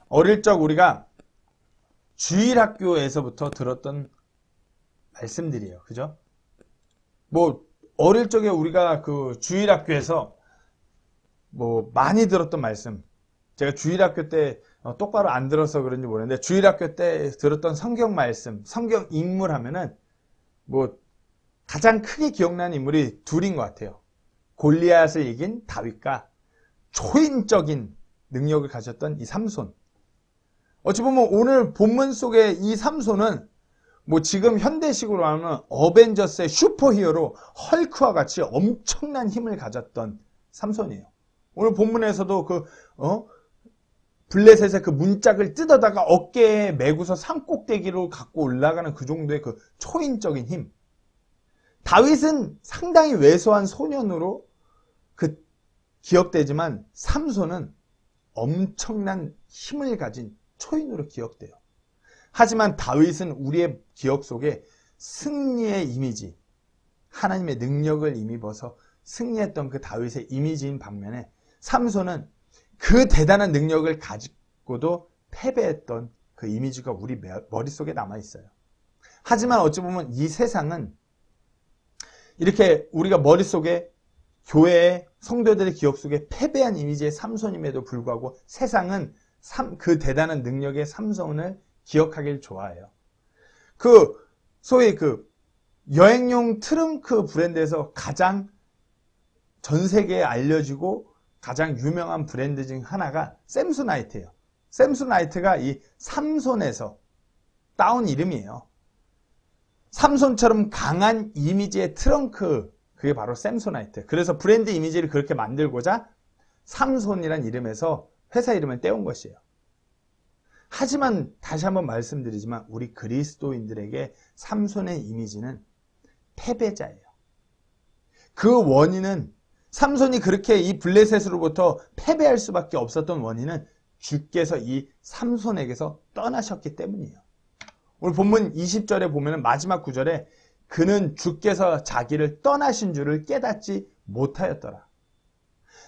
어릴 적 우리가 주일학교에서부터 들었던 말씀들이에요. 그죠? 뭐 어릴 적에 우리가 그 주일학교에서 뭐 많이 들었던 말씀, 제가 주일학교 때 똑바로 안 들어서 그런지 모르겠는데 주일학교 때 들었던 성경 말씀, 성경 인물 하면은 뭐 가장 크게 기억나는 인물이 둘인 것 같아요. 골리앗을 이긴 다윗과 초인적인 능력을 가졌던 이 삼손. 어찌 보면 오늘 본문 속의 이 삼손은 뭐 지금 현대식으로 하면 어벤져스의 슈퍼히어로 헐크와 같이 엄청난 힘을 가졌던 삼손이에요. 오늘 본문에서도 블레셋의 그 문짝을 뜯어다가 어깨에 메고서 산꼭대기로 갖고 올라가는 그 정도의 그 초인적인 힘. 다윗은 상당히 왜소한 소년으로 기억되지만 삼손은 엄청난 힘을 가진 초인으로 기억돼요. 하지만 다윗은 우리의 기억 속에 승리의 이미지, 하나님의 능력을 힘입어서 승리했던 그 다윗의 이미지인 반면에 삼손은 그 대단한 능력을 가지고도 패배했던 그 이미지가 우리 머릿속에 남아있어요. 하지만 어찌 보면 이 세상은 이렇게 우리가 머릿속에 교회의 성도들의 기억 속에 패배한 이미지의 삼손임에도 불구하고 세상은 그 대단한 능력의 삼손을 기억하길 좋아해요. 소위 여행용 트렁크 브랜드에서 가장 전 세계에 알려지고 가장 유명한 브랜드 중 하나가 샘소나이트예요. 샘소나이트가 이 삼손에서 따온 이름이에요. 삼손처럼 강한 이미지의 트렁크, 그게 바로 샘소나이트. 그래서 브랜드 이미지를 그렇게 만들고자 삼손이란 이름에서 회사 이름을 떼온 것이에요. 하지만 다시 한번 말씀드리지만 우리 그리스도인들에게 삼손의 이미지는 패배자예요. 그 원인은 삼손이 그렇게 이 블레셋으로부터 패배할 수밖에 없었던 원인은 주께서 이 삼손에게서 떠나셨기 때문이에요. 오늘 본문 20절에 보면 마지막 구절에 그는 주께서 자기를 떠나신 줄을 깨닫지 못하였더라.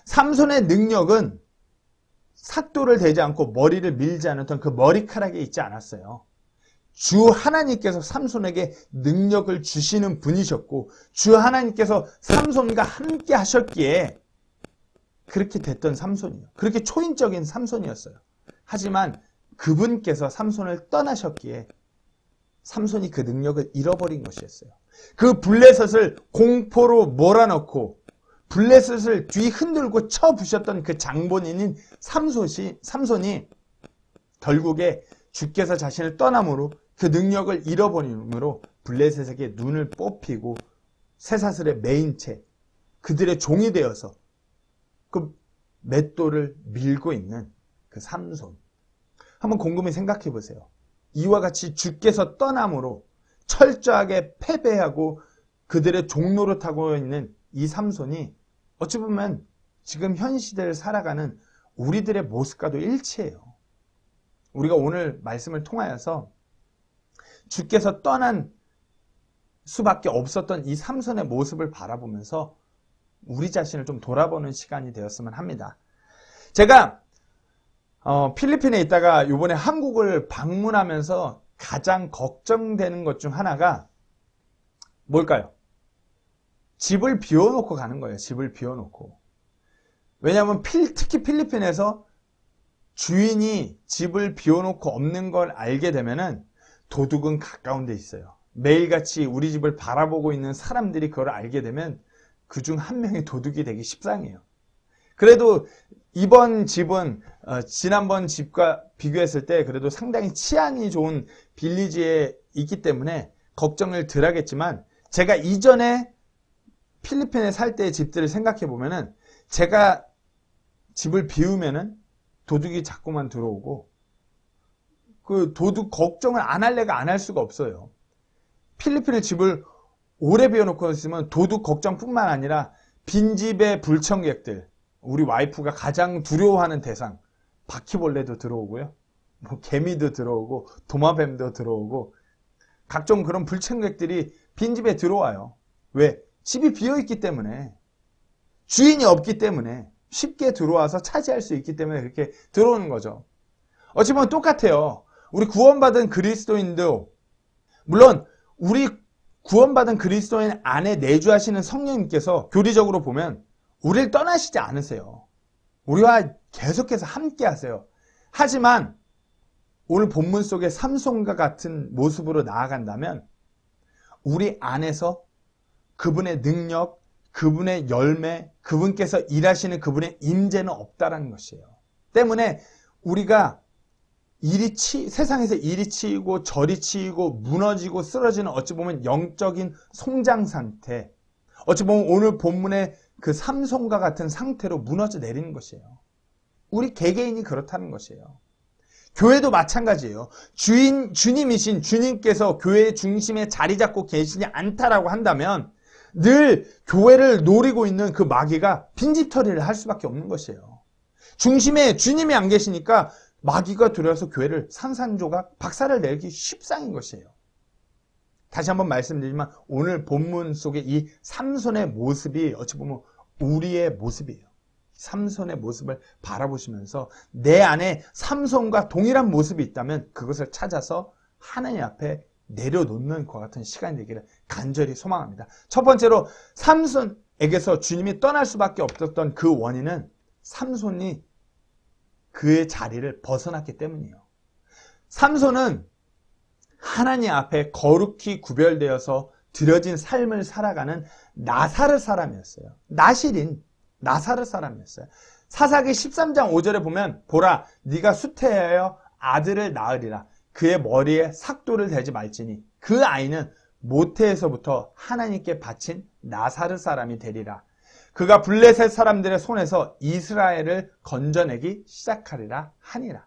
삼손의 능력은 삭도를 대지 않고 머리를 밀지 않았던 그 머리카락에 있지 않았어요. 주 하나님께서 삼손에게 능력을 주시는 분이셨고 주 하나님께서 삼손과 함께 하셨기에 그렇게 됐던 삼손이에요. 그렇게 초인적인 삼손이었어요. 하지만 그분께서 삼손을 떠나셨기에 삼손이 그 능력을 잃어버린 것이었어요. 그 블레셋을 공포로 몰아넣고 블레셋을 뒤 흔들고 쳐부셨던 그 장본인인 삼손이 결국에 주께서 자신을 떠남으로 그 능력을 잃어버림으로 블레셋에게 눈을 뽑히고 쇠사슬에 매인 채 그들의 종이 되어서 그 맷돌을 밀고 있는 그 삼손. 한번 곰곰이 생각해 보세요. 이와 같이 주께서 떠남으로 철저하게 패배하고 그들의 종로를 타고 있는 이 삼손이 어찌 보면 지금 현 시대를 살아가는 우리들의 모습과도 일치해요. 우리가 오늘 말씀을 통하여서 주께서 떠난 수밖에 없었던 이 삼손의 모습을 바라보면서 우리 자신을 좀 돌아보는 시간이 되었으면 합니다. 제가 필리핀에 있다가 이번에 한국을 방문하면서 가장 걱정되는 것 중 하나가 뭘까요? 집을 비워놓고 가는 거예요. 집을 비워놓고. 왜냐하면 특히 필리핀에서 주인이 집을 비워놓고 없는 걸 알게 되면은 도둑은 가까운 데 있어요. 매일같이 우리 집을 바라보고 있는 사람들이 그걸 알게 되면 그중 한 명이 도둑이 되기 십상이에요. 그래도 이번 집은 지난번 집과 비교했을 때 그래도 상당히 치안이 좋은 빌리지에 있기 때문에 걱정을 덜 하겠지만 제가 이전에 필리핀에 살 때의 집들을 생각해 보면은 제가 집을 비우면은 도둑이 자꾸만 들어오고 그 도둑 걱정을 안 할래가 안 할 수가 없어요. 필리핀의 집을 오래 비워놓고 있으면 도둑 걱정뿐만 아니라 빈집의 불청객들, 우리 와이프가 가장 두려워하는 대상, 바퀴벌레도 들어오고요. 뭐 개미도 들어오고 도마뱀도 들어오고 각종 그런 불청객들이 빈집에 들어와요. 왜? 집이 비어있기 때문에, 주인이 없기 때문에 쉽게 들어와서 차지할 수 있기 때문에 그렇게 들어오는 거죠. 어찌 보면 똑같아요. 우리 구원받은 그리스도인도, 물론 우리 구원받은 그리스도인 안에 내주하시는 성령님께서 교리적으로 보면 우리를 떠나시지 않으세요. 우리와 계속해서 함께 하세요. 하지만 오늘 본문 속의 삼손과 같은 모습으로 나아간다면 우리 안에서 그분의 능력, 그분의 열매, 그분께서 일하시는 그분의 임재는 없다라는 것이에요. 때문에 우리가 세상에서 이리 치이고 저리 치이고 무너지고 쓰러지는 어찌 보면 영적인 송장 상태, 어찌 보면 오늘 본문의 그 삼손과 같은 상태로 무너져 내리는 것이에요. 우리 개개인이 그렇다는 것이에요. 교회도 마찬가지예요. 주님이신 주님께서 교회의 중심에 자리 잡고 계시지 않다라고 한다면 늘 교회를 노리고 있는 그 마귀가 빈집털이를 할 수밖에 없는 것이에요. 중심에 주님이 안 계시니까 마귀가 들어와서 교회를 산산조각 박살을 내기 쉽상인 것이에요. 다시 한번 말씀드리지만 오늘 본문 속에 이 삼손의 모습이 어찌 보면 우리의 모습이에요. 삼손의 모습을 바라보시면서 내 안에 삼손과 동일한 모습이 있다면 그것을 찾아서 하나님 앞에 내려놓는 것 같은 시간이 되기를 간절히 소망합니다. 첫 번째로 삼손에게서 주님이 떠날 수밖에 없었던 그 원인은 삼손이 그의 자리를 벗어났기 때문이에요. 삼손은 하나님 앞에 거룩히 구별되어서 드려진 삶을 살아가는 나사렛 사람이었어요. 나실인 나사렛 사람이었어요. 사사기 13장 5절에 보면 보라 네가 수태하여 아들을 낳으리라. 그의 머리에 삭도를 대지 말지니 그 아이는 모태에서부터 하나님께 바친 나사렛 사람이 되리라. 그가 블레셋 사람들의 손에서 이스라엘을 건져내기 시작하리라 하니라.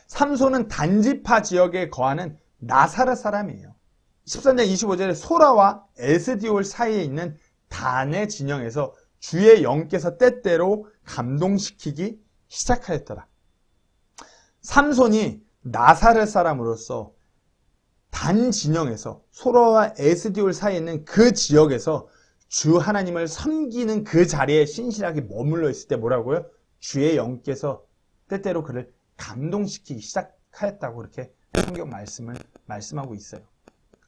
삼손은 단지파 지역에 거하는 나사렛 사람이에요. 13장 25절에 소라와 에스디올 사이에 있는 단의 진영에서 주의 영께서 때때로 감동시키기 시작하였더라. 삼손이 나사렛 사람으로서 단 진영에서 소라와 에스디올 사이에 있는 그 지역에서 주 하나님을 섬기는 그 자리에 신실하게 머물러 있을 때 뭐라고요? 주의 영께서 때때로 그를 감동시키기 시작하였다고 이렇게 성경 말씀하고 있어요.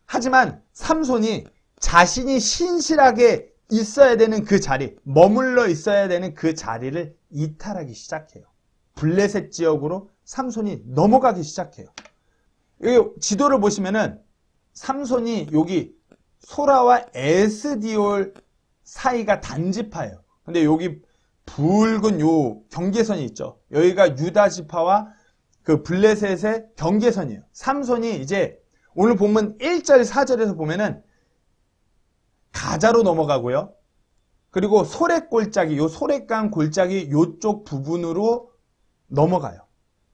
하지만 삼손이 자신이 신실하게 있어야 되는 그 자리, 머물러 있어야 되는 그 자리를 이탈하기 시작해요. 블레셋 지역으로 삼손이 넘어가기 시작해요. 여기 지도를 보시면은 삼손이 여기 소라와 에스디올 사이가 단지파예요. 근데 여기 붉은 요 경계선이 있죠. 여기가 유다 지파와 그 블레셋의 경계선이에요. 삼손이 이제 오늘 보면 1절 4절에서 보면은 가자로 넘어가고요. 그리고 소렛골짜기, 요 소렛강 골짜기 요쪽 부분으로 넘어가요.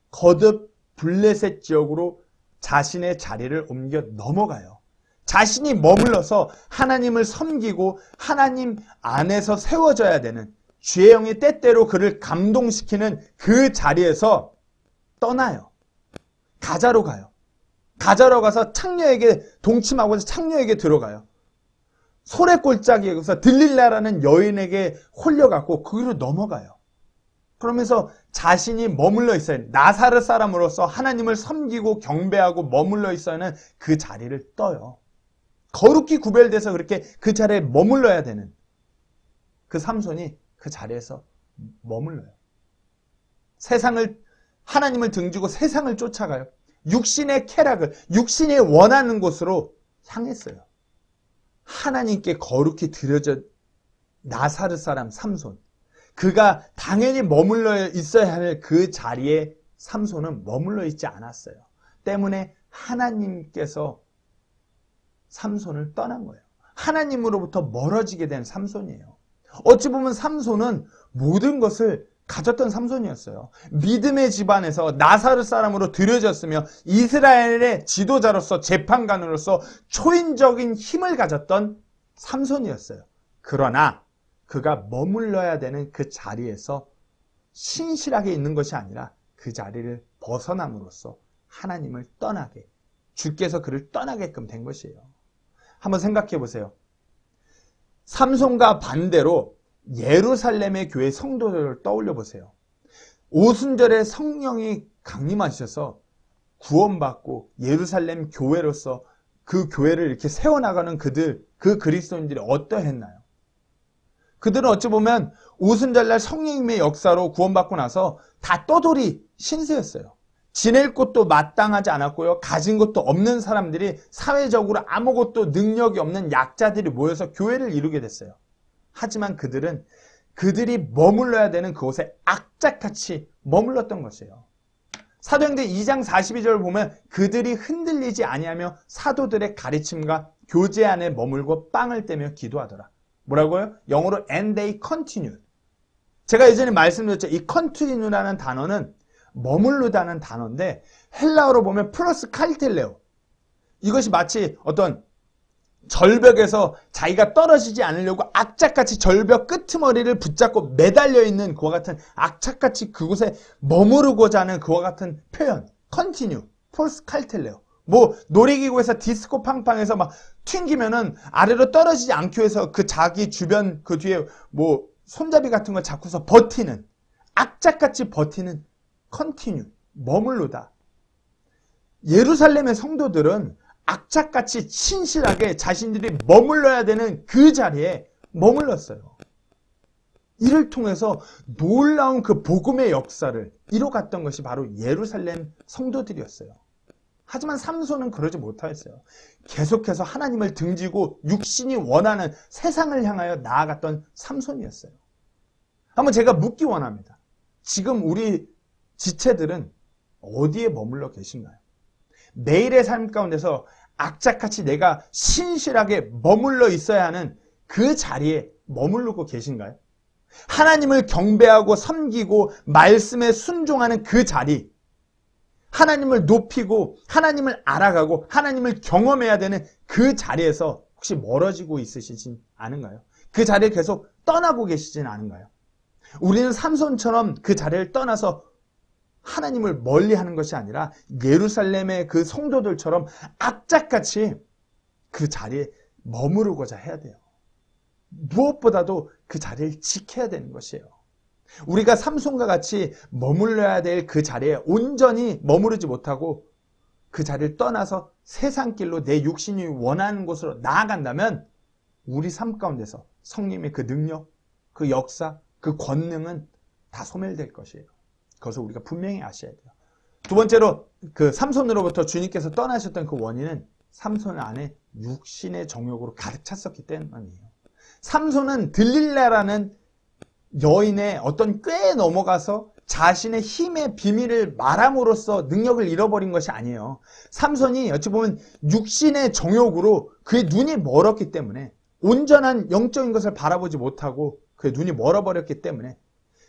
거듭 블레셋 지역으로 자신의 자리를 옮겨 넘어가요. 자신이 머물러서 하나님을 섬기고 하나님 안에서 세워져야 되는 주의 영이 때때로 그를 감동시키는 그 자리에서 떠나요. 가자로 가요. 가자로 가서 창녀에게 동침하고서 창녀에게 들어가요. 소렛골짜기에서 들릴라라는 여인에게 홀려갖고 거기로 넘어가요. 그러면서 자신이 머물러 있어야 해요. 나사렛 사람으로서 하나님을 섬기고 경배하고 머물러 있어야 하는 그 자리를 떠요. 거룩히 구별돼서 그렇게 그 자리에 머물러야 되는 그 삼손이 그 자리에서 머물러요. 하나님을 등지고 세상을 쫓아가요. 육신의 쾌락을, 육신이 원하는 곳으로 향했어요. 하나님께 거룩히 드려져 나사렛 사람 삼손, 그가 당연히 머물러 있어야 할 그 자리에 삼손은 머물러 있지 않았어요. 때문에 하나님께서 삼손을 떠난 거예요. 하나님으로부터 멀어지게 된 삼손이에요. 어찌 보면 삼손은 모든 것을 가졌던 삼손이었어요. 믿음의 집안에서 나사렛 사람으로 들여졌으며 이스라엘의 지도자로서 재판관으로서 초인적인 힘을 가졌던 삼손이었어요. 그러나 그가 머물러야 되는 그 자리에서 신실하게 있는 것이 아니라 그 자리를 벗어남으로써 하나님을 떠나게, 주께서 그를 떠나게끔 된 것이에요. 한번 생각해 보세요. 삼손과 반대로 예루살렘의 교회 성도들을 떠올려 보세요. 오순절에 성령이 강림하셔서 구원받고 예루살렘 교회로서 그 교회를 이렇게 세워나가는 그 그리스도인들이 어떠했나요? 그들은 어찌 보면 오순절날 성령님의 역사로 구원받고 나서 다 떠돌이 신세였어요. 지낼 곳도 마땅하지 않았고요. 가진 것도 없는 사람들이 사회적으로 아무것도 능력이 없는 약자들이 모여서 교회를 이루게 됐어요. 하지만 그들은 그들이 머물러야 되는 그곳에 악착같이 머물렀던 것이에요. 사도행전 2장 42절을 보면 그들이 흔들리지 아니하며 사도들의 가르침과 교제 안에 머물고 빵을 떼며 기도하더라. 뭐라고요? 영어로 and they continued. 제가 예전에 말씀드렸죠. 이 continue라는 단어는 머물르다는 단어인데 헬라어로 보면 플러스 칼텔레오. 이것이 마치 어떤 절벽에서 자기가 떨어지지 않으려고 악착같이 절벽 끄트머리를 붙잡고 매달려 있는 그와 같은 악착같이 그곳에 머무르고자 하는 그와 같은 표현. continue, 플러스 칼텔레오. 뭐 놀이기구에서 디스코 팡팡해서 막 튕기면은 아래로 떨어지지 않기 위해서 그 자기 주변 그 뒤에 뭐 손잡이 같은 걸 잡고서 버티는, 악착같이 버티는 continue, 머물르다. 예루살렘의 성도들은 악착같이 신실하게 자신들이 머물러야 되는 그 자리에 머물렀어요. 이를 통해서 놀라운 그 복음의 역사를 이뤄갔던 것이 바로 예루살렘 성도들이었어요. 하지만 삼손은 그러지 못하였어요. 계속해서 하나님을 등지고 육신이 원하는 세상을 향하여 나아갔던 삼손이었어요. 한번 제가 묻기 원합니다. 지금 우리 지체들은 어디에 머물러 계신가요? 매일의 삶 가운데서 악착같이 내가 신실하게 머물러 있어야 하는 그 자리에 머무르고 계신가요? 하나님을 경배하고 섬기고 말씀에 순종하는 그 자리, 하나님을 높이고 하나님을 알아가고 하나님을 경험해야 되는 그 자리에서 혹시 멀어지고 있으시진 않은가요? 그 자리를 계속 떠나고 계시진 않은가요? 우리는 삼손처럼 그 자리를 떠나서 하나님을 멀리하는 것이 아니라 예루살렘의 그 성도들처럼 악착같이 그 자리에 머무르고자 해야 돼요. 무엇보다도 그 자리를 지켜야 되는 것이에요. 우리가 삼손과 같이 머물러야 될 그 자리에 온전히 머무르지 못하고 그 자리를 떠나서 세상 길로 내 육신이 원하는 곳으로 나아간다면 우리 삶 가운데서 성령의 그 능력, 그 역사, 그 권능은 다 소멸될 것이에요. 그것을 우리가 분명히 아셔야 돼요. 두 번째로 그 삼손으로부터 주님께서 떠나셨던 그 원인은 삼손 안에 육신의 정욕으로 가득 찼었기 때문이에요. 삼손은 들릴라라는 여인의 어떤 꾀에 넘어가서 자신의 힘의 비밀을 말함으로써 능력을 잃어버린 것이 아니에요. 삼손이 어찌 보면 육신의 정욕으로 그의 눈이 멀었기 때문에 온전한 영적인 것을 바라보지 못하고 그의 눈이 멀어버렸기 때문에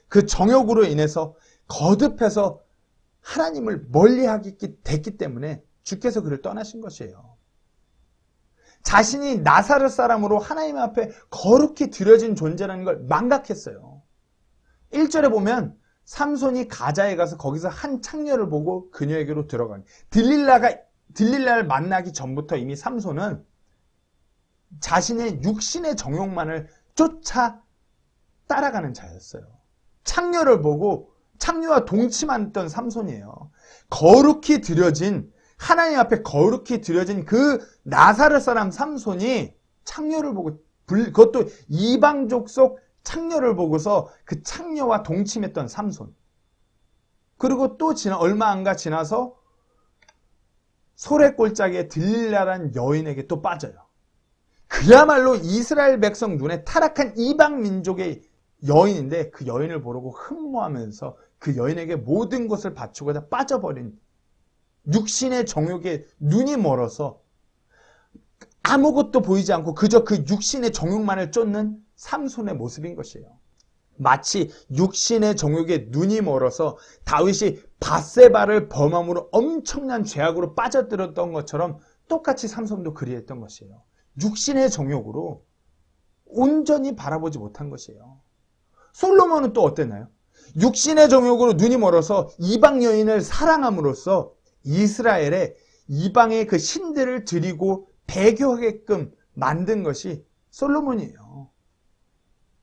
그 정욕으로 인해서 거듭해서 하나님을 멀리하게 됐기 때문에 주께서 그를 떠나신 것이에요. 자신이 나사렛 사람으로 하나님 앞에 거룩히 드려진 존재라는 걸 망각했어요. 1절에 보면 삼손이 가자에 가서 거기서 한 창녀를 보고 그녀에게로 들어가니 들릴라를 만나기 전부터 이미 삼손은 자신의 육신의 정욕만을 쫓아 따라가는 자였어요. 창녀를 보고 창녀와 동침했던 삼손이에요. 거룩히 드려진 하나님 앞에 거룩히 드려진 그 나사렛 사람 삼손이 창녀를 보고 그것도 이방족 속 창녀를 보고서 그 창녀와 동침했던 삼손. 그리고 또 얼마 안가 지나서 소래골짜기에 들릴라란 여인에게 또 빠져요. 그야말로 이스라엘 백성 눈에 타락한 이방 민족의 여인인데 그 여인을 보고 흠모하면서 그 여인에게 모든 것을 바치고자 빠져버린 육신의 정욕에 눈이 멀어서 아무것도 보이지 않고 그저 그 육신의 정욕만을 쫓는 삼손의 모습인 것이에요. 마치 육신의 정욕에 눈이 멀어서 다윗이 밧세바를 범함으로 엄청난 죄악으로 빠져들었던 것처럼 똑같이 삼손도 그리했던 것이에요. 육신의 정욕으로 온전히 바라보지 못한 것이에요. 솔로몬은 또 어땠나요? 육신의 정욕으로 눈이 멀어서 이방 여인을 사랑함으로써 이스라엘의 이방의 그 신들을 드리고 배교하게끔 만든 것이 솔로몬이에요.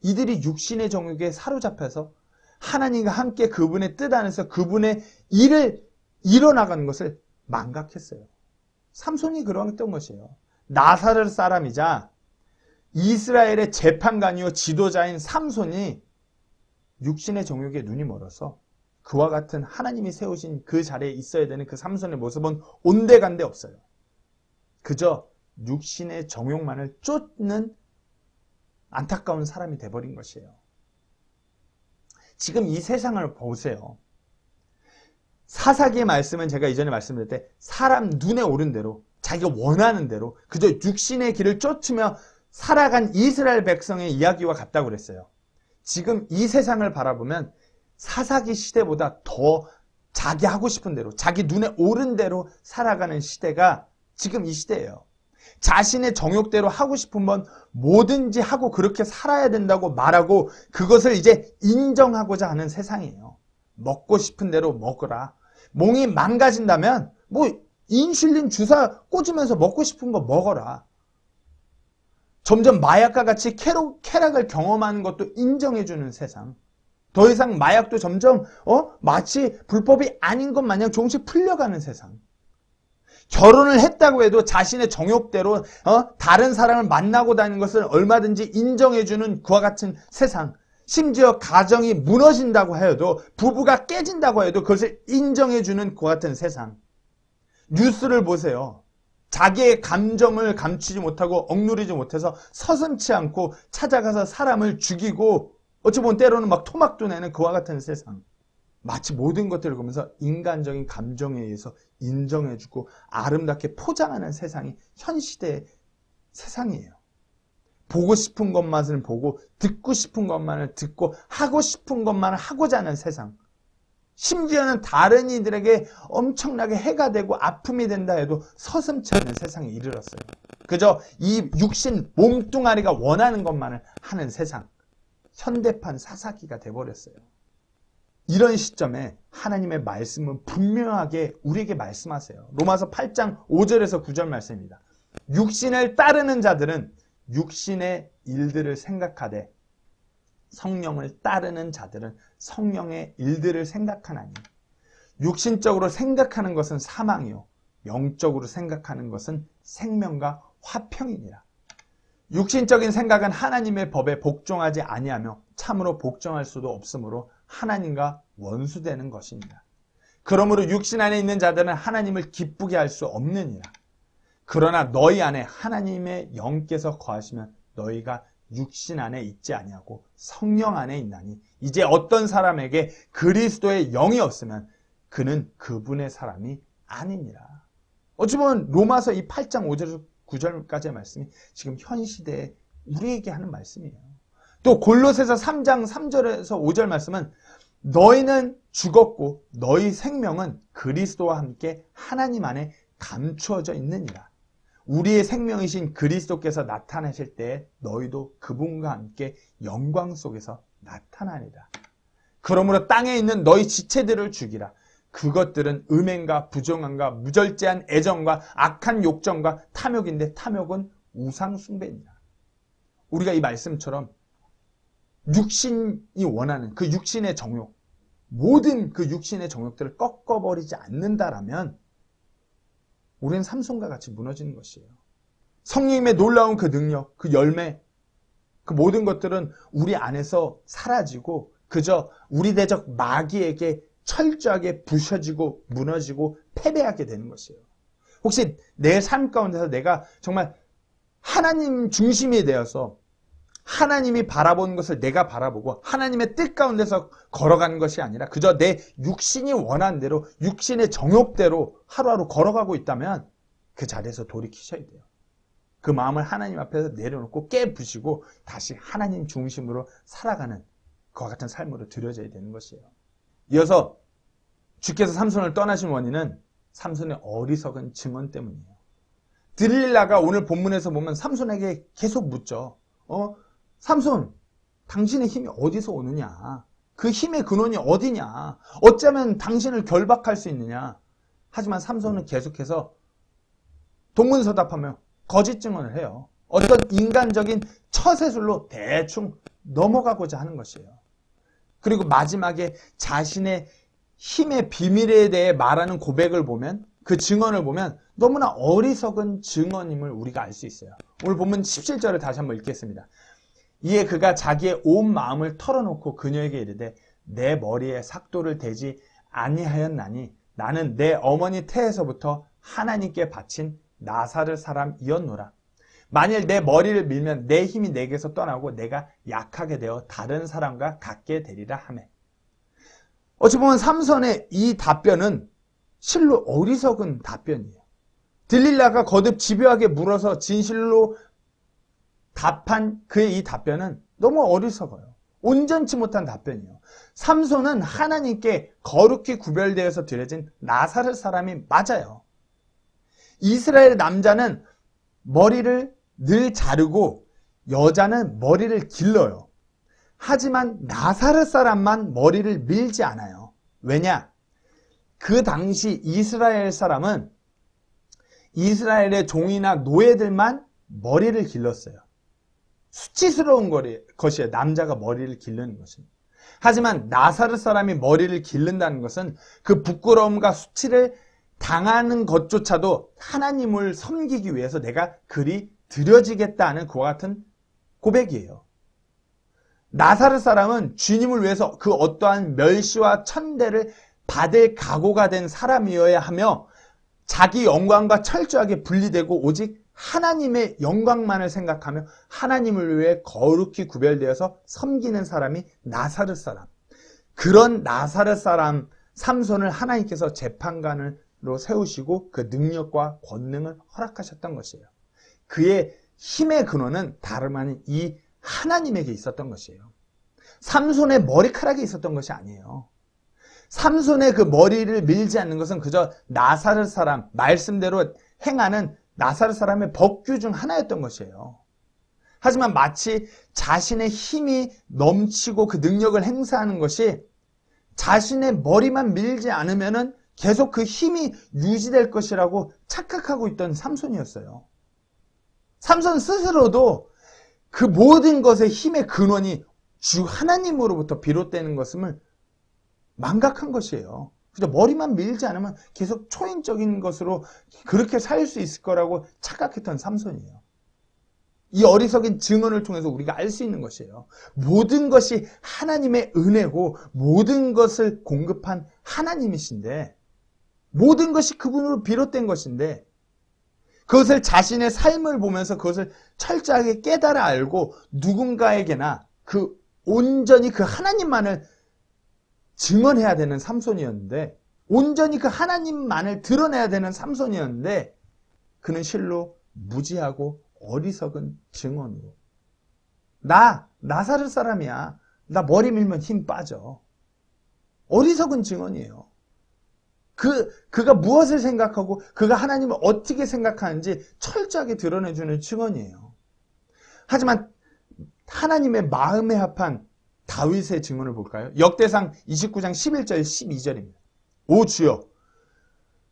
이들이 육신의 정욕에 사로잡혀서 하나님과 함께 그분의 뜻 안에서 그분의 일을 이뤄나가는 것을 망각했어요. 삼손이 그러했던 것이에요. 나사렛 사람이자 이스라엘의 재판관이요 지도자인 삼손이 육신의 정욕에 눈이 멀어서 그와 같은 하나님이 세우신 그 자리에 있어야 되는 그 삼손의 모습은 온데간데 없어요. 그저 육신의 정욕만을 쫓는 안타까운 사람이 돼버린 것이에요. 지금 이 세상을 보세요. 사사기의 말씀은 제가 이전에 말씀드릴 때 사람 눈에 오른 대로 자기가 원하는 대로 그저 육신의 길을 쫓으며 살아간 이스라엘 백성의 이야기와 같다고 그랬어요. 지금 이 세상을 바라보면 사사기 시대보다 더 자기 하고 싶은 대로 자기 눈에 오른 대로 살아가는 시대가 지금 이 시대예요. 자신의 정욕대로 하고 싶은 건 뭐든지 하고 그렇게 살아야 된다고 말하고 그것을 이제 인정하고자 하는 세상이에요. 먹고 싶은 대로 먹으라. 몸이 망가진다면 인슐린 주사 꽂으면서 먹고 싶은 거 먹어라. 점점 마약과 같이 쾌락을 경험하는 것도 인정해주는 세상. 더 이상 마약도 점점 마치 불법이 아닌 것 마냥 조금씩 풀려가는 세상. 결혼을 했다고 해도 자신의 정욕대로 다른 사람을 만나고 다니는 것을 얼마든지 인정해주는 그와 같은 세상. 심지어 가정이 무너진다고 해도 부부가 깨진다고 해도 그것을 인정해주는 그와 같은 세상. 뉴스를 보세요. 자기의 감정을 감추지 못하고 억누르지 못해서 서슴지 않고 찾아가서 사람을 죽이고 어찌 보면 때로는 막 토막도 내는 그와 같은 세상. 마치 모든 것들을 보면서 인간적인 감정에 의해서 인정해주고 아름답게 포장하는 세상이 현 시대의 세상이에요. 보고 싶은 것만을 보고 듣고 싶은 것만을 듣고 하고 싶은 것만을 하고자 하는 세상. 심지어는 다른 이들에게 엄청나게 해가 되고 아픔이 된다 해도 서슴지 않는 세상에 이르렀어요. 그저 이 육신 몸뚱아리가 원하는 것만을 하는 세상. 현대판 사사기가 돼버렸어요. 이런 시점에 하나님의 말씀은 분명하게 우리에게 말씀하세요. 로마서 8장 5절에서 9절 말씀입니다. 육신을 따르는 자들은 육신의 일들을 생각하되 성령을 따르는 자들은 성령의 일들을 생각하나니 육신적으로 생각하는 것은 사망이요 영적으로 생각하는 것은 생명과 화평이니라. 육신적인 생각은 하나님의 법에 복종하지 아니하며 참으로 복종할 수도 없으므로 하나님과 원수되는 것입니다. 그러므로 육신 안에 있는 자들은 하나님을 기쁘게 할 수 없느니라. 그러나 너희 안에 하나님의 영께서 거하시면 너희가 육신 안에 있지 아니하고 성령 안에 있나니 이제 어떤 사람에게 그리스도의 영이 없으면 그는 그분의 사람이 아니니라. 어찌 보면 로마서 이 8장 5절에서 9절까지의 말씀이 지금 현 시대에 우리에게 하는 말씀이에요. 또 골로새서 3장 3절에서 5절 말씀은 너희는 죽었고 너희 생명은 그리스도와 함께 하나님 안에 감추어져 있느니라. 우리의 생명이신 그리스도께서 나타나실 때 너희도 그분과 함께 영광 속에서 나타나리라. 그러므로 땅에 있는 너희 지체들을 죽이라. 그것들은 음행과 부정함과 무절제한 애정과 악한 욕정과 탐욕인데 탐욕은 우상 숭배니라. 우리가 이 말씀처럼 육신이 원하는 그 육신의 정욕, 모든 그 육신의 정욕들을 꺾어버리지 않는다라면 우리는 삼손과 같이 무너지는 것이에요. 성령님의 놀라운 그 능력, 그 열매, 그 모든 것들은 우리 안에서 사라지고 그저 우리 대적 마귀에게 철저하게 부셔지고 무너지고 패배하게 되는 것이에요. 혹시 내 삶 가운데서 내가 정말 하나님 중심이 되어서 하나님이 바라보는 것을 내가 바라보고 하나님의 뜻 가운데서 걸어가는 것이 아니라 그저 내 육신이 원하는 대로 육신의 정욕대로 하루하루 걸어가고 있다면 그 자리에서 돌이키셔야 돼요. 그 마음을 하나님 앞에서 내려놓고 깨부시고 다시 하나님 중심으로 살아가는 그와 같은 삶으로 들여져야 되는 것이에요. 이어서 주께서 삼손을 떠나신 원인은 삼손의 어리석은 증언 때문이에요. 들릴라가 오늘 본문에서 보면 삼손에게 계속 묻죠. 삼손, 당신의 힘이 어디서 오느냐? 그 힘의 근원이 어디냐? 어쩌면 당신을 결박할 수 있느냐? 하지만 삼손은 계속해서 동문서답하며 거짓 증언을 해요. 어떤 인간적인 처세술로 대충 넘어가고자 하는 것이에요. 그리고 마지막에 자신의 힘의 비밀에 대해 말하는 고백을 보면, 그 증언을 보면 너무나 어리석은 증언임을 우리가 알 수 있어요. 오늘 본문 17절을 다시 한번 읽겠습니다. 이에 그가 자기의 온 마음을 털어놓고 그녀에게 이르되 내 머리에 삭도를 대지 아니하였나니 나는 내 어머니 태에서부터 하나님께 바친 나사렛 사람이었노라. 만일 내 머리를 밀면 내 힘이 내게서 떠나고 내가 약하게 되어 다른 사람과 같게 되리라 하매. 어찌 보면 삼손의 이 답변은 실로 어리석은 답변이에요. 들릴라가 거듭 집요하게 물어서 진실로 답한 그의 이 답변은 너무 어리석어요. 온전치 못한 답변이에요. 삼손은 하나님께 거룩히 구별되어서 드려진 나사렛 사람이 맞아요. 이스라엘 남자는 머리를 늘 자르고 여자는 머리를 길러요. 하지만 나사렛 사람만 머리를 밀지 않아요. 왜냐? 그 당시 이스라엘 사람은 이스라엘의 종이나 노예들만 머리를 길렀어요. 수치스러운 것이에요. 남자가 머리를 기르는 것은. 하지만 나사렛 사람이 머리를 기른다는 것은 그 부끄러움과 수치를 당하는 것조차도 하나님을 섬기기 위해서 내가 그리 드려지겠다는 그와 같은 고백이에요. 나사렛 사람은 주님을 위해서 그 어떠한 멸시와 천대를 받을 각오가 된 사람이어야 하며 자기 영광과 철저하게 분리되고 오직 하나님의 영광만을 생각하며 하나님을 위해 거룩히 구별되어서 섬기는 사람이 나사렛 사람. 그런 나사렛 사람 삼손을 하나님께서 재판관으로 세우시고 그 능력과 권능을 허락하셨던 것이에요. 그의 힘의 근원은 다름 아닌 이 하나님에게 있었던 것이에요. 삼손의 머리카락에 있었던 것이 아니에요. 삼손의 그 머리를 밀지 않는 것은 그저 나사렛 사람, 말씀대로 행하는 나사렛 사람의 법규 중 하나였던 것이에요. 하지만 마치 자신의 힘이 넘치고 그 능력을 행사하는 것이 자신의 머리만 밀지 않으면은 계속 그 힘이 유지될 것이라고 착각하고 있던 삼손이었어요. 삼손 스스로도 그 모든 것의 힘의 근원이 주 하나님으로부터 비롯되는 것임을 망각한 것이에요. 그저 머리만 밀지 않으면 계속 초인적인 것으로 그렇게 살 수 있을 거라고 착각했던 삼손이에요. 이 어리석은 증언을 통해서 우리가 알 수 있는 것이에요. 모든 것이 하나님의 은혜고 모든 것을 공급한 하나님이신데 모든 것이 그분으로 비롯된 것인데 그것을 자신의 삶을 보면서 그것을 철저하게 깨달아 알고 누군가에게나 그 온전히 그 하나님만을 증언해야 되는 삼손이었는데 온전히 그 하나님만을 드러내야 되는 삼손이었는데 그는 실로 무지하고 어리석은 증언으로 나사렛 사람이야. 나 머리 밀면 힘 빠져. 어리석은 증언이에요. 그가 무엇을 생각하고 그가 하나님을 어떻게 생각하는지 철저하게 드러내주는 증언이에요. 하지만 하나님의 마음에 합한 다윗의 증언을 볼까요? 역대상 29장 11절 12절입니다. 오 주여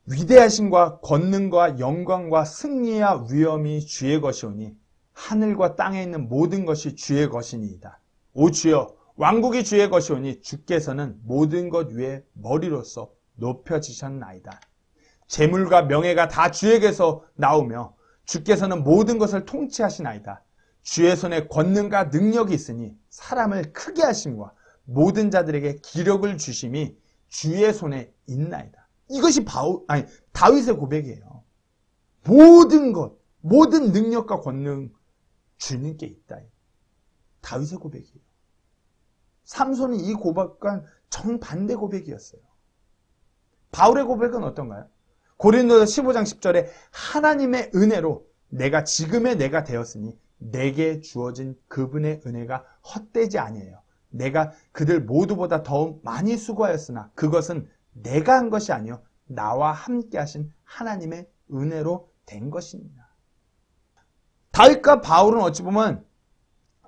위대하심과 권능과 영광과 승리와 위엄이 주의 것이오니 하늘과 땅에 있는 모든 것이 주의 것이니이다. 오 주여 왕국이 주의 것이오니 주께서는 모든 것 위에 머리로서 높여지셨나이다. 재물과 명예가 다 주에게서 나오며 주께서는 모든 것을 통치하시나이다. 주의 손에 권능과 능력이 있으니 사람을 크게 하심과 모든 자들에게 기력을 주심이 주의 손에 있나이다. 이것이 다윗의 고백이에요. 모든 것, 모든 능력과 권능 주님께 있다. 다윗의 고백이에요. 삼손은 이 고백과 정반대 고백이었어요. 바울의 고백은 어떤가요? 고린도서 15장 10절에 하나님의 은혜로 내가 지금의 내가 되었으니 내게 주어진 그분의 은혜가 헛되지 아니에요. 내가 그들 모두보다 더 많이 수고하였으나 그것은 내가 한 것이 아니요 나와 함께 하신 하나님의 은혜로 된 것입니다. 다윗과 바울은 어찌 보면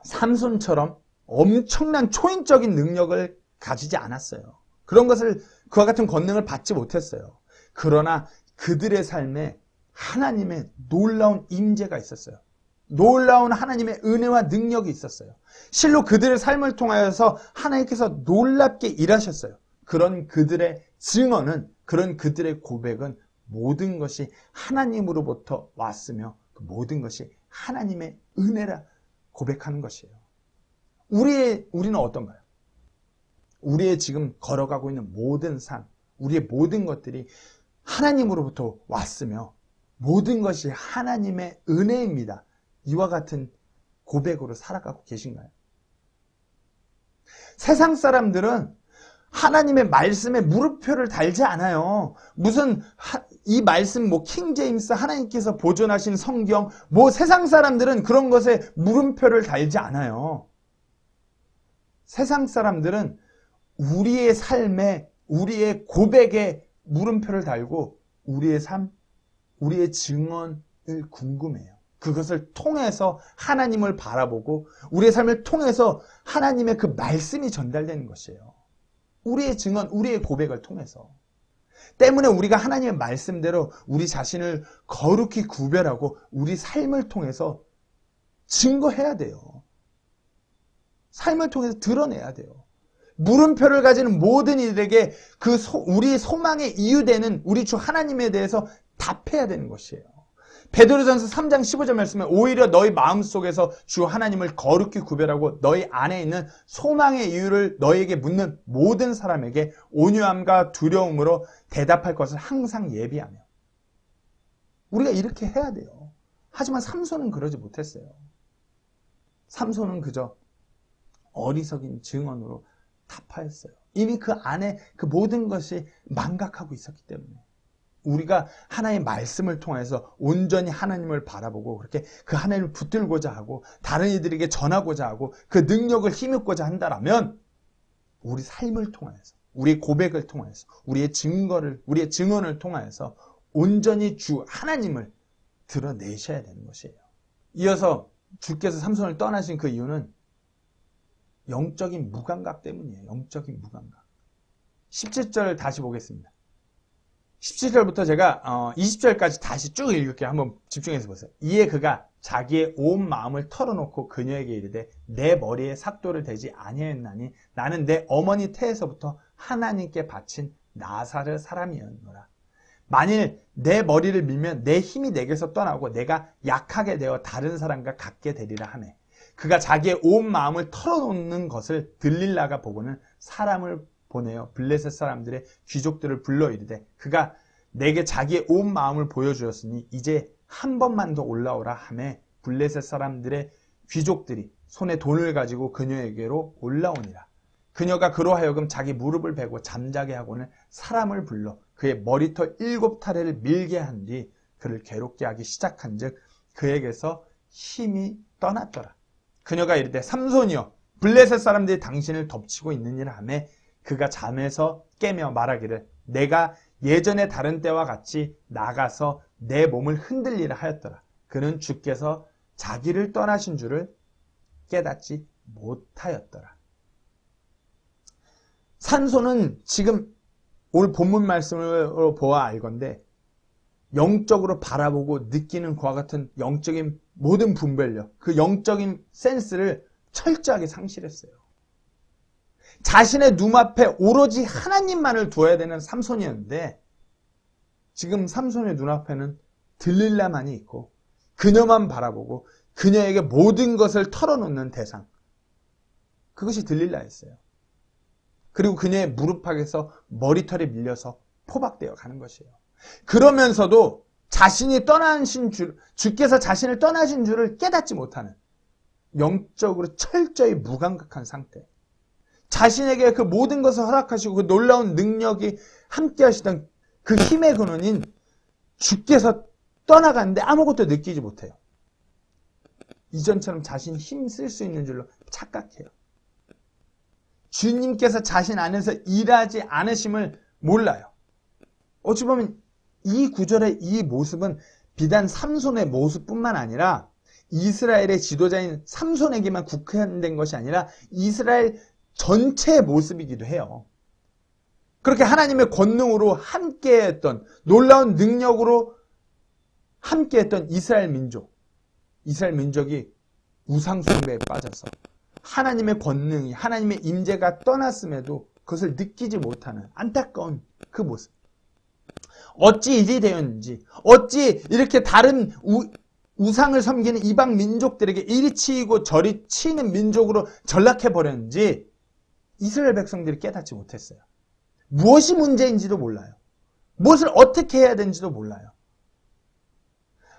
삼손처럼 엄청난 초인적인 능력을 가지지 않았어요. 그런 것을 그와 같은 권능을 받지 못했어요. 그러나 그들의 삶에 하나님의 놀라운 임재가 있었어요. 놀라운 하나님의 은혜와 능력이 있었어요. 실로 그들의 삶을 통하여서 하나님께서 놀랍게 일하셨어요. 그런 그들의 증언은, 그런 그들의 고백은 모든 것이 하나님으로부터 왔으며 그 모든 것이 하나님의 은혜라 고백하는 것이에요. 우리는 어떤가요? 우리의 지금 걸어가고 있는 모든 삶, 우리의 모든 것들이 하나님으로부터 왔으며 모든 것이 하나님의 은혜입니다. 이와 같은 고백으로 살아가고 계신가요? 세상 사람들은 하나님의 말씀에 물음표를 달지 않아요. 무슨 이 말씀 킹제임스 하나님께서 보존하신 성경 세상 사람들은 그런 것에 물음표를 달지 않아요. 세상 사람들은 우리의 삶에 우리의 고백에 물음표를 달고 우리의 삶, 우리의 증언을 궁금해요. 그것을 통해서 하나님을 바라보고 우리의 삶을 통해서 하나님의 그 말씀이 전달되는 것이에요. 우리의 증언, 우리의 고백을 통해서. 때문에 우리가 하나님의 말씀대로 우리 자신을 거룩히 구별하고 우리 삶을 통해서 증거해야 돼요. 삶을 통해서 드러내야 돼요. 물음표를 가지는 모든 이들에게 우리 소망의 이유되는 우리 주 하나님에 대해서 답해야 되는 것이에요. 베드로전서 3장 15절 말씀에 오히려 너희 마음속에서 주 하나님을 거룩히 구별하고 너희 안에 있는 소망의 이유를 너희에게 묻는 모든 사람에게 온유함과 두려움으로 대답할 것을 항상 예비하며. 우리가 이렇게 해야 돼요. 하지만 삼손은 그러지 못했어요. 삼손은 그저 어리석인 증언으로 타파했어요. 이미 그 안에 그 모든 것이 망각하고 있었기 때문에. 우리가 하나님의 말씀을 통해서 온전히 하나님을 바라보고 그렇게 그 하나님을 붙들고자 하고 다른 이들에게 전하고자 하고 그 능력을 힘입고자 한다라면 우리 삶을 통해서 우리의 고백을 통해서 우리의 증언을 통해서 온전히 주 하나님을 드러내셔야 되는 것이에요. 이어서 주께서 삼손을 떠나신 그 이유는 영적인 무감각 때문이에요. 영적인 무감각. 17절 다시 보겠습니다. 17절부터 제가 20절까지 다시 쭉 읽을게요. 한번 집중해서 보세요. 이에 그가 자기의 온 마음을 털어놓고 그녀에게 이르되 내 머리에 삭도를 대지 아니하였나니 나는 내 어머니 태에서부터 하나님께 바친 나사렛 사람이었노라. 만일 내 머리를 밀면 내 힘이 내게서 떠나고 내가 약하게 되어 다른 사람과 같게 되리라 하매 그가 자기의 온 마음을 털어놓는 것을 들릴라가 보고는 사람을 보내어 블레셋 사람들의 귀족들을 불러 이르되 그가 내게 자기의 온 마음을 보여주었으니 이제 한 번만 더 올라오라 하매 블레셋 사람들의 귀족들이 손에 돈을 가지고 그녀에게로 올라오니라. 그녀가 그로 하여금 자기 무릎을 베고 잠자게 하고는 사람을 불러 그의 머리털 7타래를 밀게 한 뒤 그를 괴롭게 하기 시작한 즉 그에게서 힘이 떠났더라. 그녀가 이르되 삼손이여 블레셋 사람들이 당신을 덮치고 있느니라 하매 그가 잠에서 깨며 말하기를 내가 예전에 다른 때와 같이 나가서 내 몸을 흔들리라 하였더라. 그는 주께서 자기를 떠나신 줄을 깨닫지 못하였더라. 삼손은 지금 오늘 본문 말씀으로 보아 알건대 영적으로 바라보고 느끼는 그와 같은 영적인 모든 분별력, 그 영적인 센스를 철저하게 상실했어요. 자신의 눈앞에 오로지 하나님만을 두어야 되는 삼손이었는데 지금 삼손의 눈앞에는 들릴라만이 있고 그녀만 바라보고 그녀에게 모든 것을 털어놓는 대상, 그것이 들릴라였어요. 그리고 그녀의 무릎팍에서 머리털이 밀려서 포박되어 가는 것이에요. 그러면서도 자신이 떠나신 주께서 자신을 떠나신 줄을 깨닫지 못하는 영적으로 철저히 무감각한 상태. 자신에게 그 모든 것을 허락하시고 그 놀라운 능력이 함께 하시던 그 힘의 근원인 주께서 떠나가는데 아무것도 느끼지 못해요. 이전처럼 자신 힘 쓸 수 있는 줄로 착각해요. 주님께서 자신 안에서 일하지 않으심을 몰라요. 어찌 보면 이 구절의 이 모습은 비단 삼손의 모습뿐만 아니라 이스라엘의 지도자인 삼손에게만 국한된 것이 아니라 이스라엘 전체의 모습이기도 해요. 그렇게 하나님의 권능으로 함께했던, 놀라운 능력으로 함께했던 이스라엘 민족이 우상 숭배에 빠져서 하나님의 권능이, 하나님의 임재가 떠났음에도 그것을 느끼지 못하는 안타까운 그 모습. 어찌 일이 되었는지, 어찌 이렇게 다른 우상을 섬기는 이방 민족들에게 이리 치이고 저리 치이는 민족으로 전락해버렸는지 이스라엘 백성들이 깨닫지 못했어요. 무엇이 문제인지도 몰라요. 무엇을 어떻게 해야 되는지도 몰라요.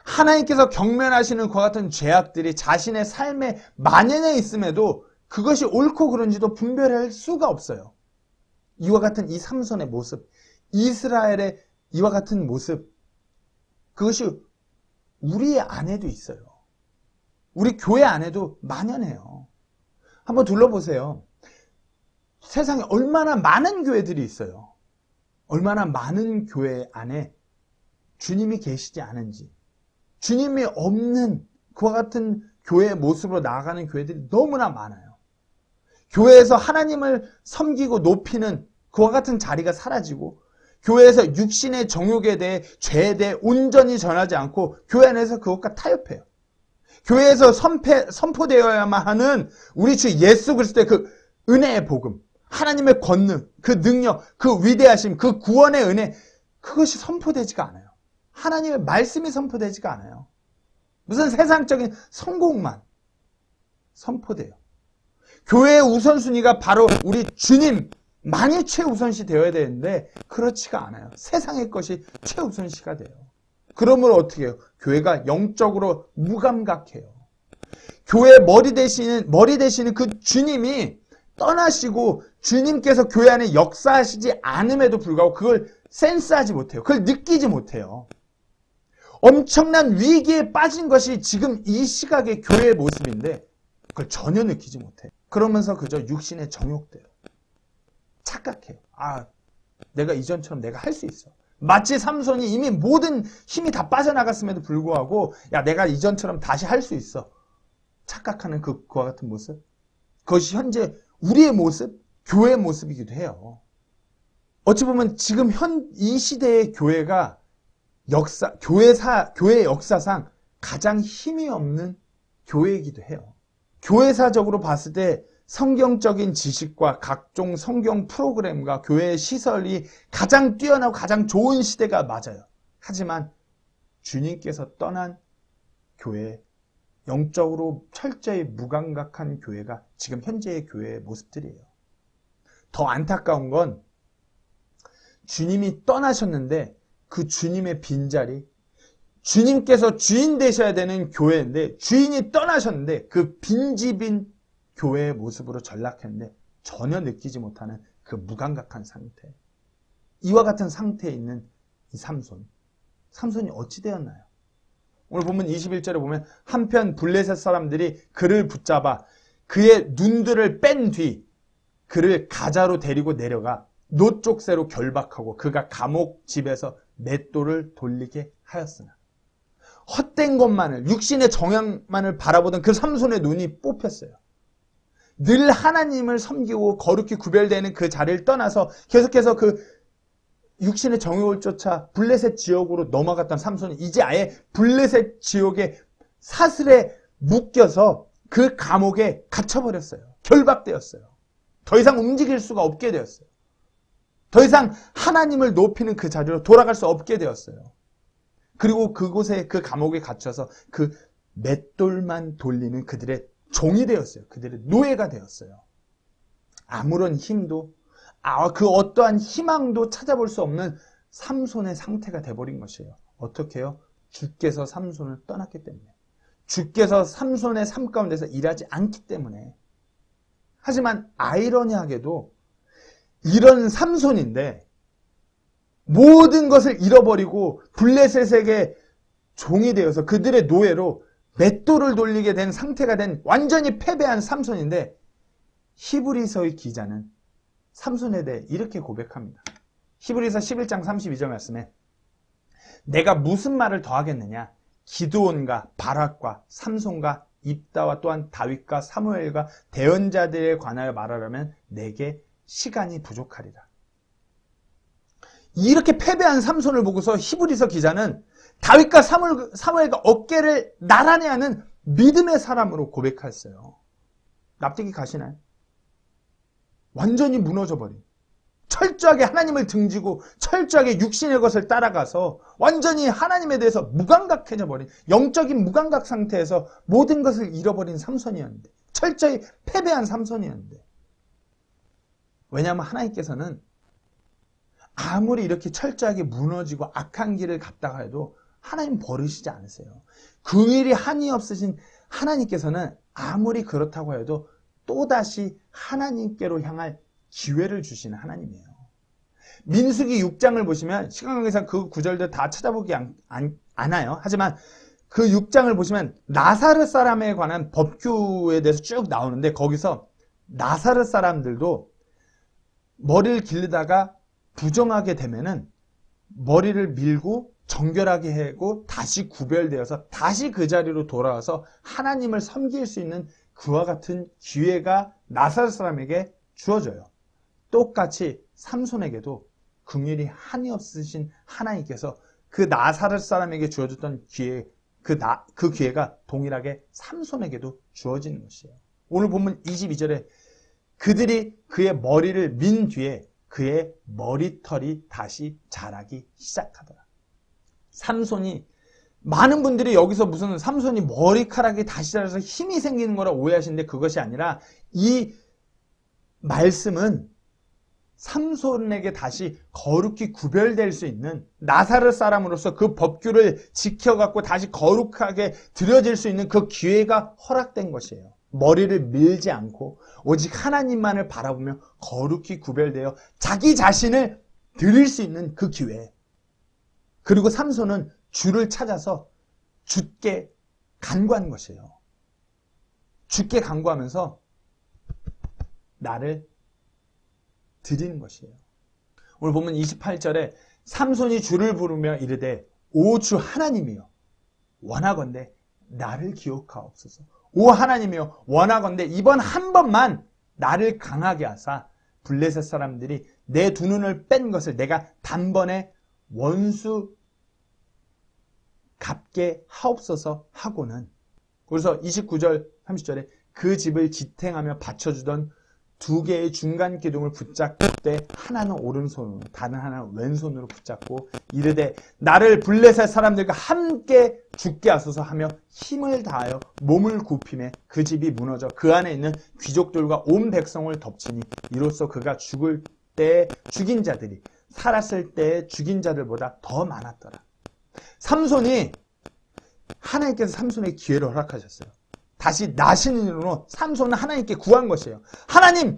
하나님께서 경면하시는 그와 같은 죄악들이 자신의 삶에 만연해 있음에도 그것이 옳고 그른지도 분별할 수가 없어요. 이와 같은 이 삼손의 모습, 이스라엘의 이와 같은 모습, 그것이 우리 안에도 있어요. 우리 교회 안에도 만연해요. 한번 둘러보세요. 세상에 얼마나 많은 교회들이 있어요. 얼마나 많은 교회 안에 주님이 계시지 않은지, 주님이 없는 그와 같은 교회의 모습으로 나아가는 교회들이 너무나 많아요. 교회에서 하나님을 섬기고 높이는 그와 같은 자리가 사라지고, 교회에서 육신의 정욕에 대해, 죄에 대해 온전히 전하지 않고 교회 안에서 그것과 타협해요. 교회에서 선포되어야만 하는 우리 주 예수 그리스도의 그 은혜의 복음, 하나님의 권능, 그 능력, 그 위대하심, 그 구원의 은혜, 그것이 선포되지가 않아요. 하나님의 말씀이 선포되지가 않아요. 무슨 세상적인 성공만 선포돼요. 교회의 우선순위가 바로 우리 주님만이 최우선시 되어야 되는데 그렇지가 않아요. 세상의 것이 최우선시가 돼요. 그러므로 어떻게 해요? 교회가 영적으로 무감각해요. 교회의 머리 되시는 그 주님이 떠나시고 주님께서 교회 안에 역사하시지 않음에도 불구하고 그걸 센스하지 못해요. 그걸 느끼지 못해요. 엄청난 위기에 빠진 것이 지금 이 시각의 교회의 모습인데 그걸 전혀 느끼지 못해요. 그러면서 그저 육신의 정욕대로 착각해요. 아, 내가 이전처럼 내가 할 수 있어. 마치 삼손이 이미 모든 힘이 다 빠져나갔음에도 불구하고 야, 내가 이전처럼 다시 할 수 있어. 착각하는 그와 같은 모습. 그것이 현재 우리의 모습, 교회의 모습이기도 해요. 어찌 보면 지금 이 시대의 교회가 교회 역사상 가장 힘이 없는 교회이기도 해요. 교회사적으로 봤을 때 성경적인 지식과 각종 성경 프로그램과 교회의 시설이 가장 뛰어나고 가장 좋은 시대가 맞아요. 하지만 주님께서 떠난 교회, 영적으로 철저히 무감각한 교회가 지금 현재의 교회의 모습들이에요. 더 안타까운 건 주님이 떠나셨는데 그 주님의 빈자리, 주님께서 주인 되셔야 되는 교회인데 주인이 떠나셨는데 그 빈집인 교회의 모습으로 전락했는데 전혀 느끼지 못하는 그 무감각한 상태. 이와 같은 상태에 있는 이 삼손이 어찌 되었나요? 오늘 보면 21절에 보면 한편 블레셋 사람들이 그를 붙잡아 그의 눈들을 뺀 뒤 그를 가자로 데리고 내려가 노쪽새로 결박하고 그가 감옥 집에서 맷돌을 돌리게 하였으나 헛된 것만을, 육신의 정향만을 바라보던 그 삼손의 눈이 뽑혔어요. 늘 하나님을 섬기고 거룩히 구별되는 그 자리를 떠나서 계속해서 그 육신의 정욕을 쫓아 블레셋 지역으로 넘어갔던 삼손이 이제 아예 블레셋 지역의 사슬에 묶여서 그 감옥에 갇혀버렸어요. 결박되었어요. 더 이상 움직일 수가 없게 되었어요. 더 이상 하나님을 높이는 그 자리로 돌아갈 수 없게 되었어요. 그리고 그곳에 그 감옥에 갇혀서 그 맷돌만 돌리는 그들의 종이 되었어요. 그들의 노예가 되었어요. 아무런 힘도 그 어떠한 희망도 찾아볼 수 없는 삼손의 상태가 돼버린 것이에요. 어떻게 해요? 주께서 삼손을 떠났기 때문에. 주께서 삼손의 삶 가운데서 일하지 않기 때문에. 하지만 아이러니하게도 이런 삼손인데 모든 것을 잃어버리고 블레셋에게 종이 되어서 그들의 노예로 맷돌을 돌리게 된 상태가 된 완전히 패배한 삼손인데 히브리서의 기자는 삼손에 대해 이렇게 고백합니다. 히브리서 11장 32절 말씀에 내가 무슨 말을 더하겠느냐? 기드온과 바락과 삼손과 입다와 또한 다윗과 사무엘과 대언자들에 관하여 말하려면 내게 시간이 부족하리라. 이렇게 패배한 삼손을 보고서 히브리서 기자는 다윗과 사무엘과 어깨를 나란히 하는 믿음의 사람으로 고백했어요. 납득이 가시나요? 완전히 무너져버린 철저하게 하나님을 등지고 철저하게 육신의 것을 따라가서 완전히 하나님에 대해서 무감각해져 버린, 영적인 무감각 상태에서 모든 것을 잃어버린 삼손이었는데, 철저히 패배한 삼손이었는데, 왜냐하면 하나님께서는 아무리 이렇게 철저하게 무너지고 악한 길을 갔다가 해도 하나님 버리시지 않으세요. 긍휼이 한이 없으신 하나님께서는 아무리 그렇다고 해도 또다시 하나님께로 향할 기회를 주시는 하나님이에요. 민수기 6장을 보시면 시간 관계상 그 구절들 다 찾아보기 않아요. 하지만 그 6장을 보시면 나사렛 사람에 관한 법규에 대해서 쭉 나오는데, 거기서 나사렛 사람들도 머리를 기르다가 부정하게 되면은 머리를 밀고 정결하게 하고 다시 구별되어서 다시 그 자리로 돌아와서 하나님을 섬길 수 있는 그와 같은 기회가 나사렛 사람에게 주어져요. 똑같이 삼손에게도 긍휼이 한이 없으신 하나님께서 그 나사렛 사람에게 주어졌던 기회, 그 기회가 동일하게 삼손에게도 주어지는 것이에요. 오늘 본문 22절에 그들이 그의 머리를 민 뒤에 그의 머리털이 다시 자라기 시작하더라. 삼손이, 많은 분들이 여기서 무슨 삼손이 머리카락이 다시 자라서 힘이 생기는 거라 오해하시는데 그것이 아니라, 이 말씀은 삼손에게 다시 거룩히 구별될 수 있는, 나사렛 사람으로서 그 법규를 지켜갖고 다시 거룩하게 드려질 수 있는 그 기회가 허락된 것이에요. 머리를 밀지 않고 오직 하나님만을 바라보며 거룩히 구별되어 자기 자신을 드릴 수 있는 그 기회. 그리고 삼손은 주를 찾아서 주께 간구한 것이에요. 주께 간구하면서 나를 드리는 것이에요. 오늘 보면 28절에 삼손이 주를 부르며 이르되 오 주 하나님이여 원하건대 나를 기억하옵소서. 오 하나님이여 원하건대 이번 한 번만 나를 강하게 하사 블레셋 사람들이 내 두 눈을 뺀 것을 내가 단번에 원수 갚게 하옵소서 하고는, 그래서 29절 30절에 그 집을 지탱하며 받쳐주던 두 개의 중간 기둥을 붙잡되 하나는 오른손으로 다른 하나는 왼손으로 붙잡고 이르되 나를 블레셋 사람들과 함께 죽게 하소서 하며 힘을 다하여 몸을 굽히매 그 집이 무너져 그 안에 있는 귀족들과 온 백성을 덮치니 이로써 그가 죽을 때 죽인 자들이 살았을 때 죽인 자들보다 더 많았더라. 삼손이, 하나님께서 삼손에게 기회를 허락하셨어요. 다시 나신 이름으로 삼손은 하나님께 구한 것이에요. 하나님!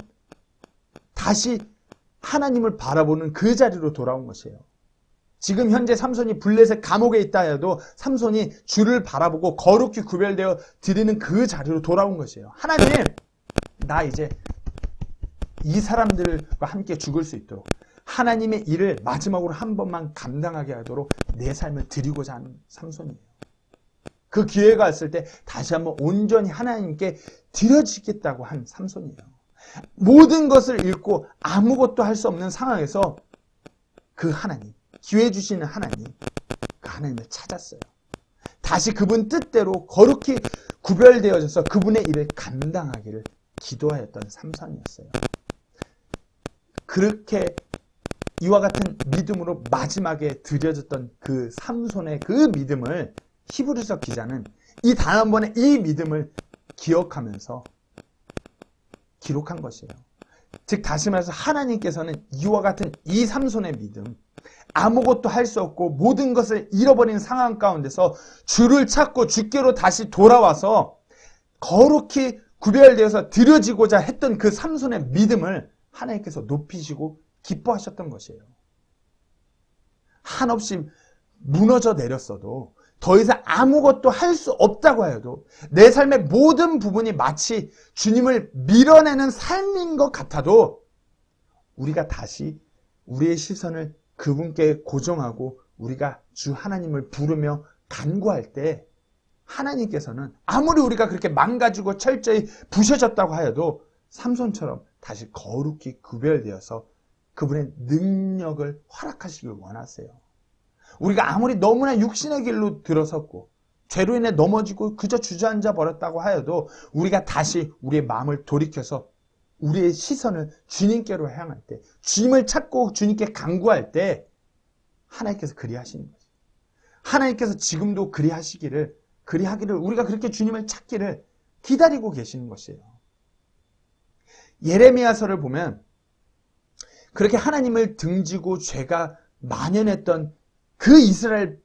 다시 하나님을 바라보는 그 자리로 돌아온 것이에요. 지금 현재 삼손이 블레셋 감옥에 있다 해도 삼손이 주를 바라보고 거룩히 구별되어 드리는 그 자리로 돌아온 것이에요. 하나님! 나 이제 이 사람들과 함께 죽을 수 있도록, 하나님의 일을 마지막으로 한 번만 감당하게 하도록 내 삶을 드리고자 하는 삼손이에요. 그 기회가 왔을 때 다시 한번 온전히 하나님께 드려지겠다고 한 삼손이에요. 모든 것을 잃고 아무것도 할 수 없는 상황에서 그 하나님, 기회 주시는 하나님, 그 하나님을 찾았어요. 다시 그분 뜻대로 거룩히 구별되어져서 그분의 일을 감당하기를 기도하였던 삼손이었어요. 그렇게 이와 같은 믿음으로 마지막에 드려졌던 그 삼손의 그 믿음을 히브리서 기자는 이 다음번에 이 믿음을 기억하면서 기록한 것이에요. 즉 다시 말해서 하나님께서는 이와 같은 이 삼손의 믿음, 아무것도 할 수 없고 모든 것을 잃어버린 상황 가운데서 주를 찾고 주께로 다시 돌아와서 거룩히 구별되어서 드려지고자 했던 그 삼손의 믿음을 하나님께서 높이시고 기뻐하셨던 것이에요. 한없이 무너져 내렸어도, 더 이상 아무것도 할 수 없다고 해도, 내 삶의 모든 부분이 마치 주님을 밀어내는 삶인 것 같아도 우리가 다시 우리의 시선을 그분께 고정하고 우리가 주 하나님을 부르며 간구할 때 하나님께서는 아무리 우리가 그렇게 망가지고 철저히 부셔졌다고 하여도 삼손처럼 다시 거룩히 구별되어서 그분의 능력을 허락하시길 원하세요. 우리가 아무리 너무나 육신의 길로 들어섰고 죄로 인해 넘어지고 그저 주저앉아 버렸다고 하여도 우리가 다시 우리의 마음을 돌이켜서 우리의 시선을 주님께로 향할 때, 주님을 찾고 주님께 간구할 때 하나님께서 그리하시는 거죠. 하나님께서 지금도 그리하기를 우리가 그렇게 주님을 찾기를 기다리고 계시는 것이에요. 예레미야서를 보면 그렇게 하나님을 등지고 죄가 만연했던 그 이스라엘,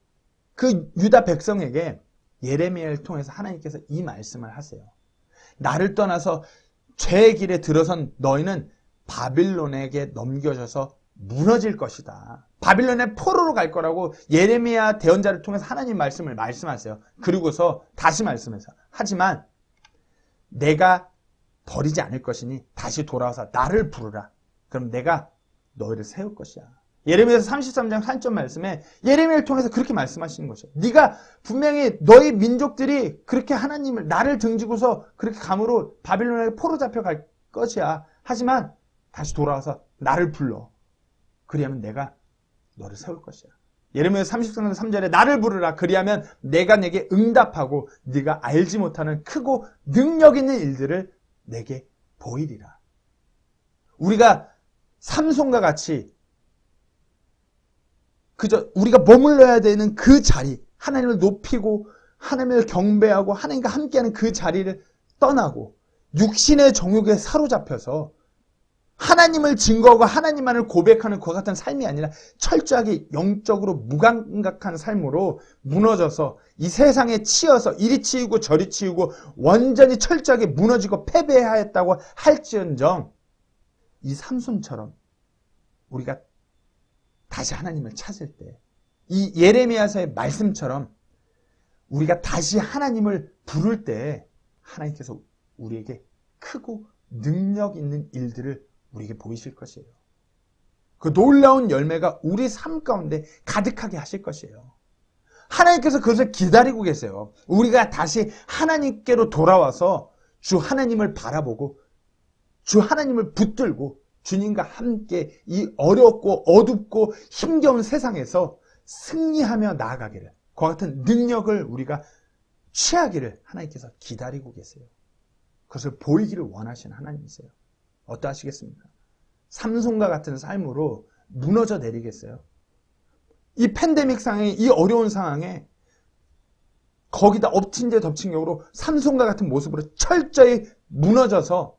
그 유다 백성에게 예레미야를 통해서 하나님께서 이 말씀을 하세요. 나를 떠나서 죄의 길에 들어선 너희는 바빌론에게 넘겨져서 무너질 것이다. 바빌론의 포로로 갈 거라고 예레미야 대언자를 통해서 하나님 말씀을 말씀하세요. 그리고서 다시 말씀해서 하지만 내가 버리지 않을 것이니 다시 돌아와서 나를 부르라. 그럼 내가 너희를 세울 것이야. 예레미야서 33장 3절 말씀에 예레미야를 통해서 그렇게 말씀하시는 것이죠. 네가 분명히 너희 민족들이 그렇게 하나님을 나를 등지고서 그렇게 감으로 바빌론에게 포로 잡혀갈 것이야. 하지만 다시 돌아와서 나를 불러. 그리하면 내가 너를 세울 것이야. 예레미야 33장 3절에 나를 부르라. 그리하면 내가 내게 응답하고 네가 알지 못하는 크고 능력 있는 일들을 내게 보이리라. 우리가 삼손과 같이 그저 우리가 머물러야 되는 그 자리, 하나님을 높이고 하나님을 경배하고 하나님과 함께하는 그 자리를 떠나고 육신의 정욕에 사로잡혀서 하나님을 증거하고 하나님만을 고백하는 그와 같은 삶이 아니라 철저하게 영적으로 무감각한 삶으로 무너져서 이 세상에 치여서 이리 치이고 저리 치이고 완전히 철저하게 무너지고 패배하였다고 할지언정 이 삼손처럼 우리가 다시 하나님을 찾을 때 이 예레미야서의 말씀처럼 우리가 다시 하나님을 부를 때 하나님께서 우리에게 크고 능력 있는 일들을 우리에게 보이실 것이에요. 그 놀라운 열매가 우리 삶 가운데 가득하게 하실 것이에요. 하나님께서 그것을 기다리고 계세요. 우리가 다시 하나님께로 돌아와서 주 하나님을 바라보고 주 하나님을 붙들고 주님과 함께 이 어렵고 어둡고 힘겨운 세상에서 승리하며 나아가기를, 그와 같은 능력을 우리가 취하기를 하나님께서 기다리고 계세요. 그것을 보이기를 원하시는 하나님이세요. 어떠하시겠습니까? 삼손과 같은 삶으로 무너져 내리겠어요? 이 팬데믹 상황에, 이 어려운 상황에 거기다 엎친 데 덮친 격으로 삼손과 같은 모습으로 철저히 무너져서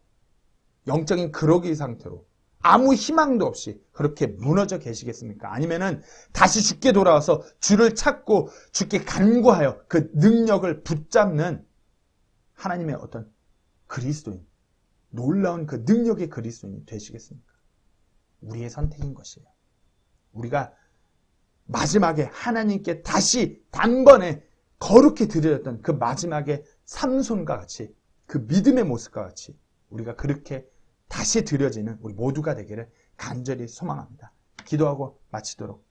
영적인 그러기 상태로 아무 희망도 없이 그렇게 무너져 계시겠습니까? 아니면은 다시 주께 돌아와서 주를 찾고 주께 간구하여 그 능력을 붙잡는 하나님의 어떤 그리스도인, 놀라운 그 능력의 그리스도인이 되시겠습니까? 우리의 선택인 것이에요. 우리가 마지막에 하나님께 다시 단번에 거룩히 드려졌던 그 마지막에 삼손과 같이 그 믿음의 모습과 같이 우리가 그렇게 다시 드려지는 우리 모두가 되기를 간절히 소망합니다. 기도하고 마치도록